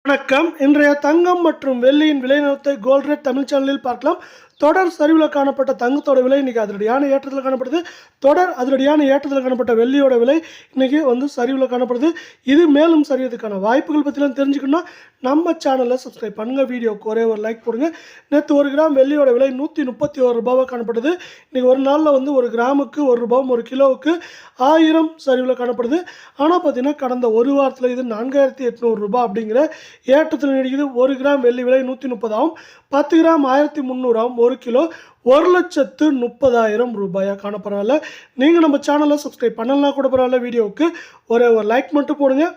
வணக்கம். இன்றைய தங்கம் மற்றும் வெள்ளியின் விலை நிலவரத்தை கோல்ட் ரேட் தமிழ் சேனலில் பார்க்கலாம். தொடர் சரிவில் காணப்பட்ட தங்கத்தோட விலை இன்றைக்கி அதிரடியான ஏற்றத்தில் காணப்படுது. தொடர் அதிரடியான ஏற்றத்தில் காணப்பட்ட வெள்ளியோட விலை இன்றைக்கி சரிவில் காணப்படுது. இது மேலும் சரியதுக்கான வாய்ப்புகள் பற்றிலாம் தெரிஞ்சுக்கணும்னா நம்ம சேனலை சப்ஸ்கிரைப் பண்ணுங்கள். வீடியோக்கு ஒரே ஒரு லைக் போடுங்க. நேற்று 1 கிராம் வெள்ளியோட விலை 131 ரூபாவாக காணப்படுது. இன்றைக்கி ஒரு நாளில் 1 கிராமுக்கு 1 ரூபாவும் 1 கிலோவுக்கு 1000 சரிவில் காணப்படுது. ஆனால் பார்த்திங்கன்னா கடந்த ஒரு வாரத்தில் இது 4800 ரூபாய் அப்படிங்கிற ஏற்றத்தில் நீடிக்குது. 1 கிராம் வெள்ளி விலை 130ஆகவும் 10 கிராம் 1300ஆகவும் 1 கிலோ 1,30,000 ரூபாயாக காணப்படவில்லை. நீங்கள் நம்ம சேனலை சப்ஸ்கிரைப் பண்ணலாம் கூட பரவாயில்ல. வீடியோவுக்கு ஒரே ஒரு லைக் மட்டும் போடுங்க.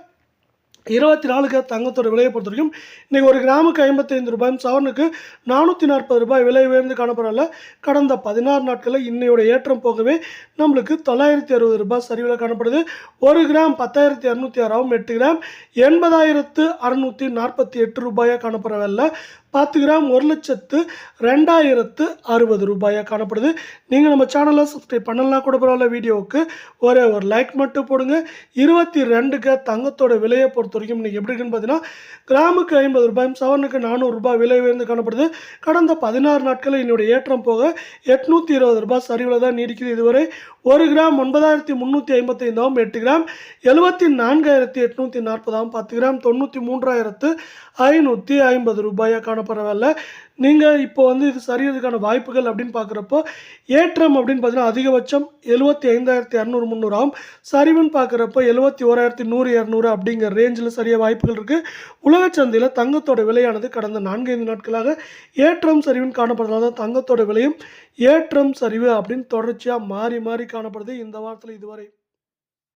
24 தங்கத்தோட விலையை பொறுத்த வரைக்கும் இன்றைக்கி 1 கிராமுக்கு 55 ரூபாயும் சவரனுக்கு 440 ரூபாய் விலை உயர்ந்து காணப்படல. கடந்த 16 நாட்களில் இன்னையோட ஏற்றம் போகவே நம்மளுக்கு 960 ரூபாய் சரிவில் காணப்படுது. 1 கிராம் 10,206ஆகவும் 8 கிராம் 80,648 ரூபாயாக காணப்படவில்லை. 10 கிராம் 1,02,060 ரூபாயாக காணப்படுது. நீங்கள் நம்ம சேனலை சப்ஸ்கிரைப் பண்ணலாம் கூட பரவாயில்ல. வீடியோவுக்கு ஒரே ஒரு லைக் மட்டும் போடுங்க. 22 தங்கத்தோட விலையை பொறுத்த வரைக்கும் இன்றைக்கி எப்படி இருக்குன்னு பார்த்தீங்கன்னா கிராமுக்கு 50 ரூபாயும் சவரனுக்கு 400 ரூபாய் விலை உயர்ந்து காணப்படுது. கடந்த 16 நாட்களில் என்னுடைய ஏற்றம் போக 820 ரூபாய் சரிவில் தான் நீடிக்குது. இதுவரை 1 கிராம் 9,355ஆகவும் 8 கிராம் 74,840ஆகவும் 10 கிராம் 93,550 ரூபாயாக காணப்படவில்லை. நீங்கள் இப்போ இது சரியதுக்கான வாய்ப்புகள் அப்படின்னு பார்க்குறப்போ ஏற்றம் அப்படின்னு பார்த்தீங்கன்னா அதிகபட்சம் 75,200 300ஆகும். சரிவுன்னு பார்க்குறப்போ 71,100 200 அப்படிங்கிற ரேஞ்சில் சரியாக வாய்ப்புகள் இருக்குது. உலக சந்தையில் தங்கத்தோட விலையானது கடந்த 4-5 நாட்களாக ஏற்றம் சரிவுன்னு காணப்படுறதுனால தான் தங்கத்தோட விலையும் ஏற்றம் சரிவு அப்படின்னு தொடர்ச்சியாக மாறி மாறி காணப்படுது இந்த வாரத்தில் இதுவரை.